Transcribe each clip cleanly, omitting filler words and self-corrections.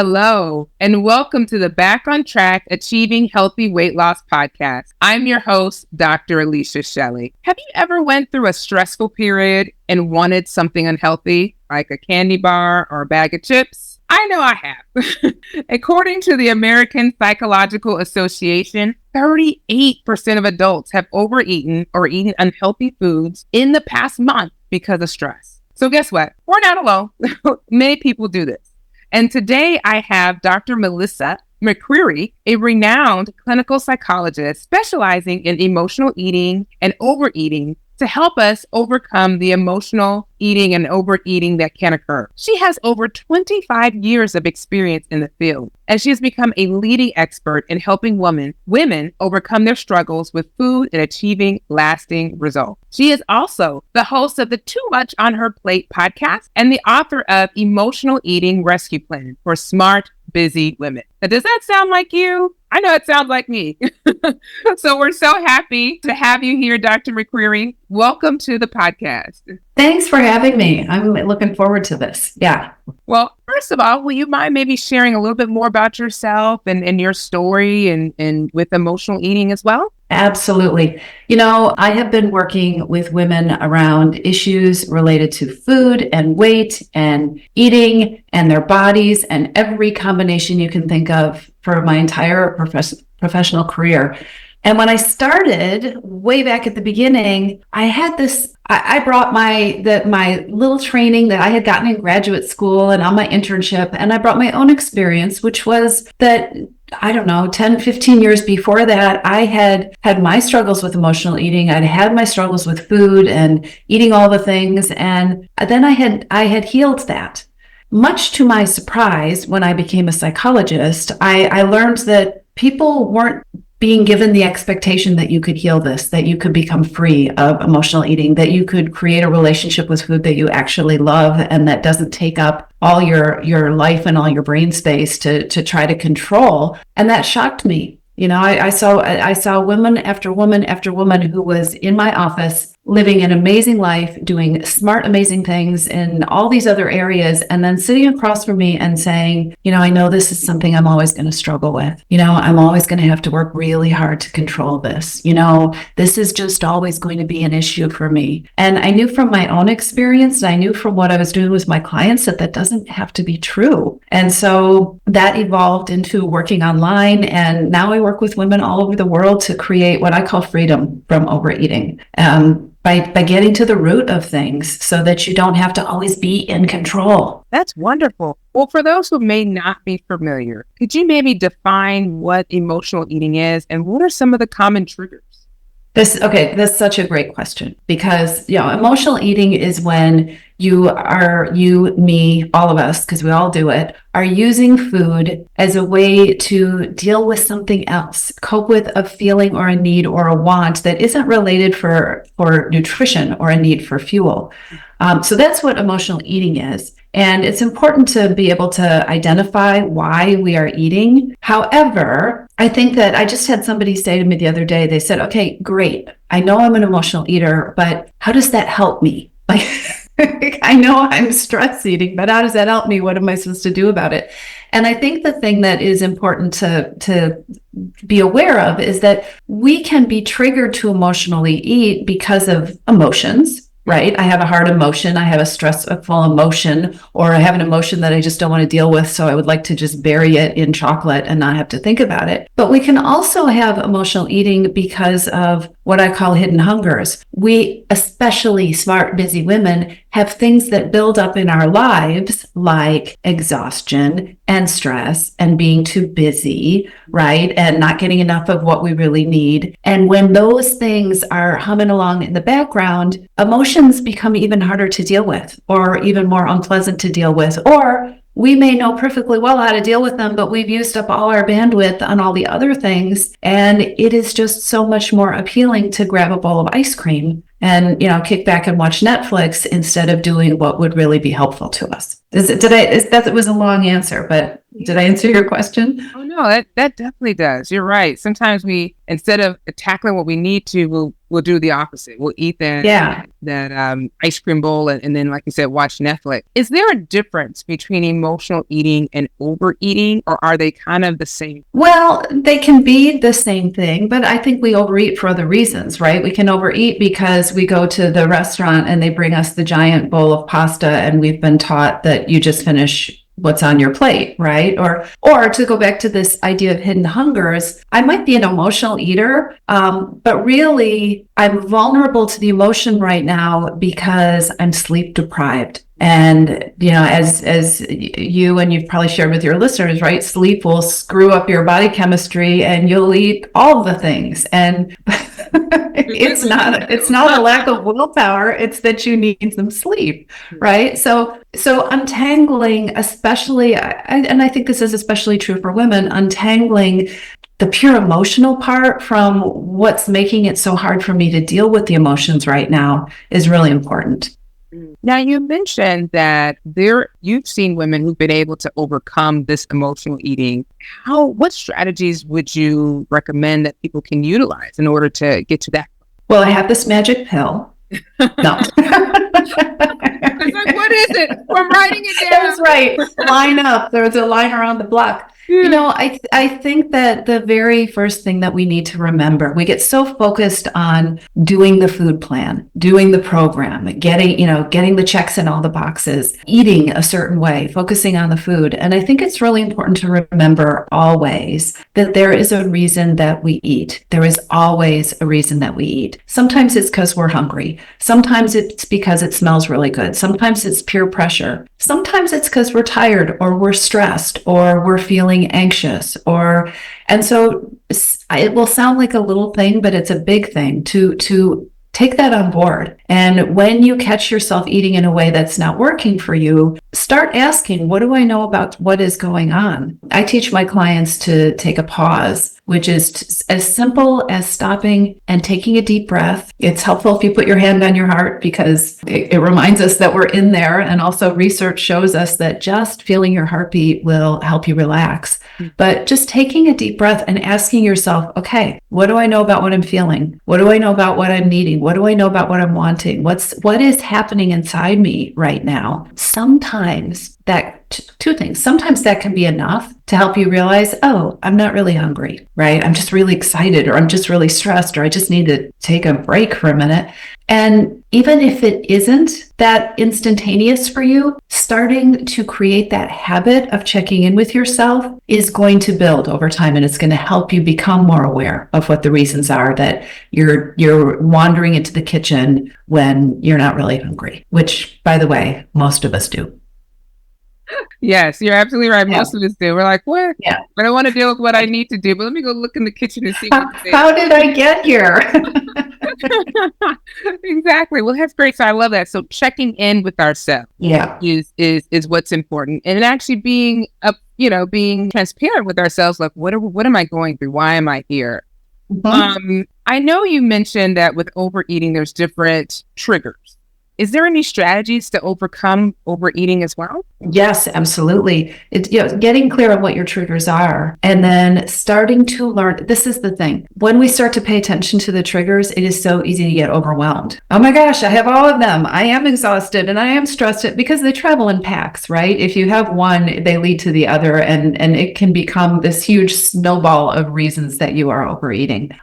Hello, and welcome to the Back on Track Achieving Healthy Weight Loss podcast. I'm your host, Dr. Alicia Shelly. Have you ever went through a stressful period and wanted something unhealthy, like a candy bar or a bag of chips? I know I have. According to the American Psychological Association, 38% of adults have overeaten or eaten unhealthy foods in the past month because of stress. So guess what? We're not alone. Many people do this. And today I have Dr. Melissa McCreary, a renowned clinical psychologist specializing in emotional eating and overeating, to help us overcome the emotional eating and overeating that can occur. She has over 25 years of experience in the field, and she has become a leading expert in helping women overcome their struggles with food and achieving lasting results. She is also the host of the Too Much on Her Plate podcast and the author of Emotional Eating Rescue Plan for Smart, Busy Women. Now, does that sound like you? I know it sounds like me. So we're so happy to have you here, Dr. McCreary. Welcome to the podcast. Thanks for having me. I'm looking forward to this. Yeah. Well, first of all, will you mind maybe sharing a little bit more about yourself and your story and with emotional eating as well? Absolutely. I have been working with women around issues related to food and weight and eating and their bodies and every combination you can think of for my entire professional career. And when I started way back at the beginning, I had this, I brought my little training that I had gotten in graduate school and on my internship, and I brought my own experience, which was that, 10, 15 years before that, I had my struggles with emotional eating. I'd had my struggles with food and eating all the things. And then I had healed that. Much to my surprise, when I became a psychologist, I learned that people weren't being given the expectation that you could heal this, that you could become free of emotional eating, that you could create a relationship with food that you actually love and that doesn't take up all your life and all your brain space to try to control. And that shocked me. I saw woman after woman after woman who was in my office living an amazing life, doing smart, amazing things in all these other areas, and then sitting across from me and saying, I know this is something I'm always going to struggle with. I'm always going to have to work really hard to control this. This is just always going to be an issue for me. And I knew from my own experience, and I knew from what I was doing with my clients that doesn't have to be true. And so that evolved into working online. And now I work with women all over the world to create what I call freedom from overeating. By getting to the root of things so that you don't have to always be in control. That's wonderful. Well, for those who may not be familiar, could you maybe define what emotional eating is and what are some of the common triggers? That's such a great question because, emotional eating is when you, me, all of us, because we all do it, are using food as a way to deal with something else, cope with a feeling or a need or a want that isn't related for nutrition or a need for fuel. So that's what emotional eating is. And it's important to be able to identify why we are eating. However, I think that I just had somebody say to me the other day, they said, okay, great. I know I'm an emotional eater, but how does that help me? I know I'm stress eating, but how does that help me? What am I supposed to do about it? And I think the thing that is important to be aware of is that we can be triggered to emotionally eat because of emotions. Right? I have a hard emotion. I have a stressful emotion, or I have an emotion that I just don't want to deal with. So I would like to just bury it in chocolate and not have to think about it. But we can also have emotional eating because of what I call hidden hungers. We, especially smart, busy women, have things that build up in our lives like exhaustion and stress and being too busy, right? And not getting enough of what we really need. And when those things are humming along in the background, emotions become even harder to deal with or even more unpleasant to deal with. Or we may know perfectly well how to deal with them, but we've used up all our bandwidth on all the other things. And it is just so much more appealing to grab a bowl of ice cream and, kick back and watch Netflix instead of doing what would really be helpful to us. That was a long answer, but did I answer your question? Oh, no. No, that definitely does. You're right. Sometimes we, instead of tackling what we need to, we'll do the opposite. We'll eat that ice cream bowl and then, like you said, watch Netflix. Is there a difference between emotional eating and overeating, or are they kind of the same? Well, they can be the same thing, but I think we overeat for other reasons, right? We can overeat because we go to the restaurant and they bring us the giant bowl of pasta and we've been taught that you just finish what's on your plate, right? Or to go back to this idea of hidden hungers, I might be an emotional eater, but really I'm vulnerable to the emotion right now because I'm sleep deprived. And, as you and you've probably shared with your listeners, right? Sleep will screw up your body chemistry and you'll eat all the things. And it's not a lack of willpower. It's that you need some sleep, right? So untangling, especially, and I think this is especially true for women, untangling the pure emotional part from what's making it so hard for me to deal with the emotions right now is really important. Now, you mentioned that you've seen women who've been able to overcome this emotional eating. What strategies would you recommend that people can utilize in order to get to that? Well, I have this magic pill. No. It's like, what is it? I'm writing it down. That's right. Line up. There's a line around the block. I think that the very first thing that we need to remember, we get so focused on doing the food plan, doing the program, getting the checks in all the boxes, eating a certain way, focusing on the food. And I think it's really important to remember always that there is a reason that we eat. There is always a reason that we eat. Sometimes it's because we're hungry. Sometimes it's because it smells really good. Sometimes it's peer pressure. Sometimes it's because we're tired or we're stressed or we're feeling anxious and so it will sound like a little thing, but it's a big thing to take that on board. And when you catch yourself eating in a way that's not working for you, start asking, what do I know about what is going on? I teach my clients to take a pause, which is as simple as stopping and taking a deep breath. It's helpful if you put your hand on your heart because it reminds us that we're in there. And also research shows us that just feeling your heartbeat will help you relax. But just taking a deep breath and asking yourself, okay, what do I know about what I'm feeling? What do I know about what I'm needing? What do I know about what I'm wanting? What is happening inside me right now? Sometimes two things. Sometimes that can be enough to help you realize, oh, I'm not really hungry, right? I'm just really excited, or I'm just really stressed, or I just need to take a break for a minute. And even if it isn't that instantaneous for you, starting to create that habit of checking in with yourself is going to build over time, and it's going to help you become more aware of what the reasons are that you're wandering into the kitchen when you're not really hungry, which, by the way, most of us do. Yes, you're absolutely right. Most of us do. We're like, what? Yeah. I don't want to deal with what I need to do, but let me go look in the kitchen and see what's there. How did I get here? Exactly. Well, that's great. So I love that. So checking in with ourselves is what's important, and actually being being transparent with ourselves. Like, what am I going through? Why am I here? Mm-hmm. I know you mentioned that with overeating, there's different triggers. Is there any strategies to overcome overeating as well? Yes, absolutely. It's getting clear on what your triggers are and then starting to learn. This is the thing. When we start to pay attention to the triggers, it is so easy to get overwhelmed. Oh my gosh, I have all of them. I am exhausted and I am stressed because they travel in packs, right? If you have one, they lead to the other and it can become this huge snowball of reasons that you are overeating.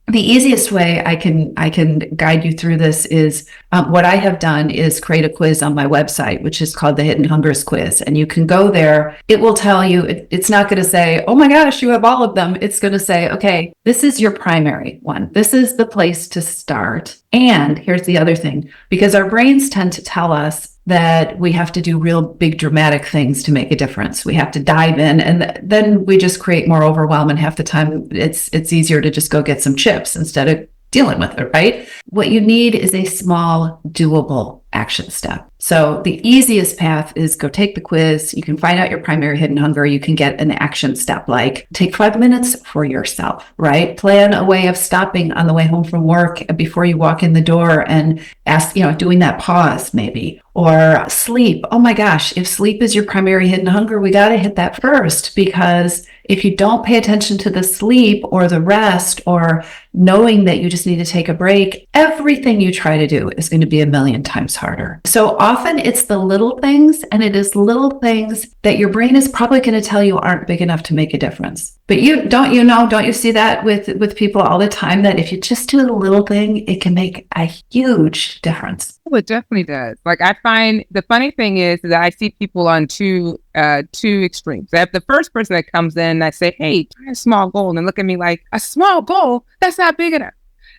The easiest way I can guide you through this is what I have done is create a quiz on my website, which is called the Hidden Hungers Quiz. And you can go there. It will tell you, it's not going to say, oh my gosh, you have all of them. It's going to say, okay, this is your primary one. This is the place to start. And here's the other thing, because our brains tend to tell us that we have to do real big dramatic things to make a difference. We have to dive in and then we just create more overwhelm. And half the time it's easier to just go get some chips instead of dealing with it, right? What you need is a small, doable action step. So the easiest path is go take the quiz. You can find out your primary hidden hunger. You can get an action step like take 5 minutes for yourself, right? Plan a way of stopping on the way home from work before you walk in the door and ask, doing that pause maybe. Or sleep. Oh my gosh, if sleep is your primary hidden hunger, we got to hit that first because if you don't pay attention to the sleep or the rest or knowing that you just need to take a break, everything you try to do is going to be a million times harder. So often it's the little things, and it is little things that your brain is probably going to tell you aren't big enough to make a difference. But don't you see that with people all the time, that if you just do the little thing, it can make a huge difference. Oh, it definitely does. Like, I find the funny thing is that I see people on two extremes. I have the first person that comes in and I say, hey, try a small goal. And they look at me like, a small goal? That's not big enough.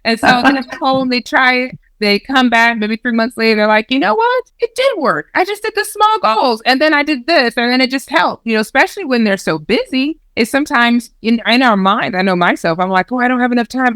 And so then at home, they try it. They come back maybe 3 months later. They're like, you know what? It did work. I just did the small goals. And then I did this. And then it just helped, especially when they're so busy. It's sometimes in our mind, I know myself, I'm like, oh, I don't have enough time.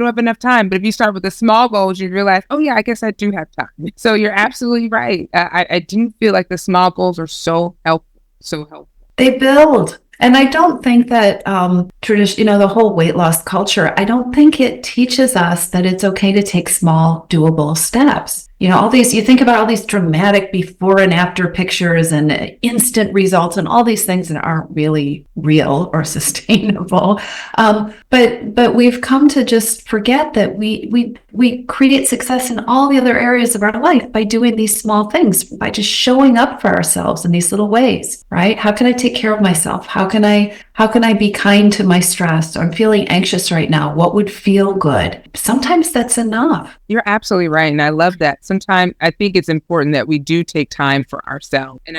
But if you start with the small goals, you realize, oh, yeah, I guess I do have time. So you're absolutely right. I do feel like the small goals are so helpful. They build. And I don't think that the whole weight loss culture, I don't think it teaches us that it's okay to take small, doable steps. You think about all these dramatic before and after pictures and instant results and all these things that aren't really real or sustainable. But we've come to just forget that we create success in all the other areas of our life by doing these small things, by just showing up for ourselves in these little ways, right? How can I take care of myself? How can I be kind to my stress? I'm feeling anxious right now. What would feel good? Sometimes that's enough. You're absolutely right. And I love that. Sometimes I think it's important that we do take time for ourselves. And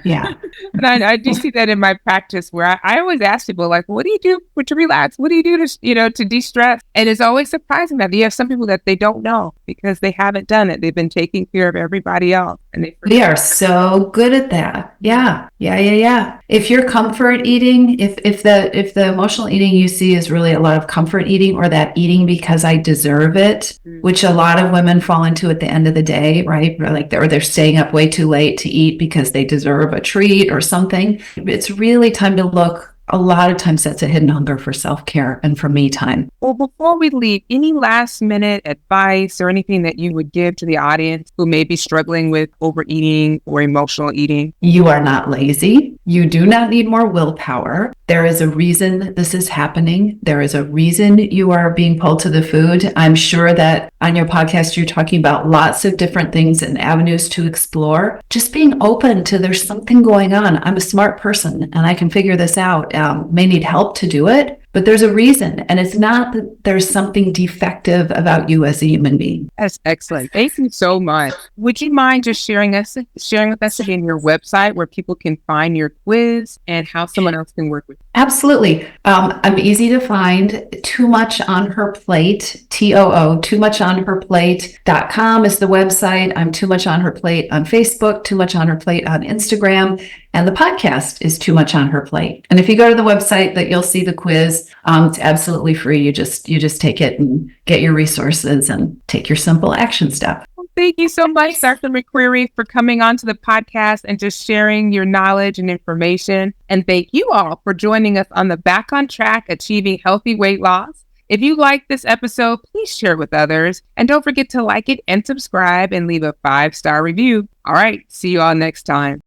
yeah. And I do see that in my practice where I always ask people, like, what do you do to relax? What do you do to de-stress? And it's always surprising that you have some people that they don't know because they haven't done it. They've been taking care of everybody else. And they are so good at that. Yeah. If you're comfort eating, if the emotional eating you see is really a lot of comfort eating, or that eating because I deserve it, which a lot of women fall into at the end of the day, right? Or they're staying up way too late to eat because they deserve a treat or something. It's really time to look. A lot of times that's a hidden hunger for self-care and for me time. Well, before we leave, any last minute advice or anything that you would give to the audience who may be struggling with overeating or emotional eating? You are not lazy. You do not need more willpower. There is a reason this is happening. There is a reason you are being pulled to the food. I'm sure that on your podcast, you're talking about lots of different things and avenues to explore. Just being open to there's something going on. I'm a smart person and I can figure this out. May need help to do it, but there's a reason. And it's not that there's something defective about you as a human being. That's excellent. Thank you so much. Would you mind just sharing with us again your website where people can find your quiz and how someone else can work with you? Absolutely. I'm easy to find. Too Much on Her Plate, TOOMuchOnHerPlate.com is the website. I'm Too Much on Her Plate on Facebook, Too Much on Her Plate on Instagram, and the podcast is Too Much on Her Plate. And if you go to the website, that you'll see the quiz. It's absolutely free. You just take it and get your resources and take your simple action step. Thank you so much, Dr. McCreary, for coming on to the podcast and just sharing your knowledge and information. And thank you all for joining us on the Back on Track Achieving Healthy Weight Loss. If you like this episode, please share it with others. And don't forget to like it and subscribe and leave a 5-star review. All right, see you all next time.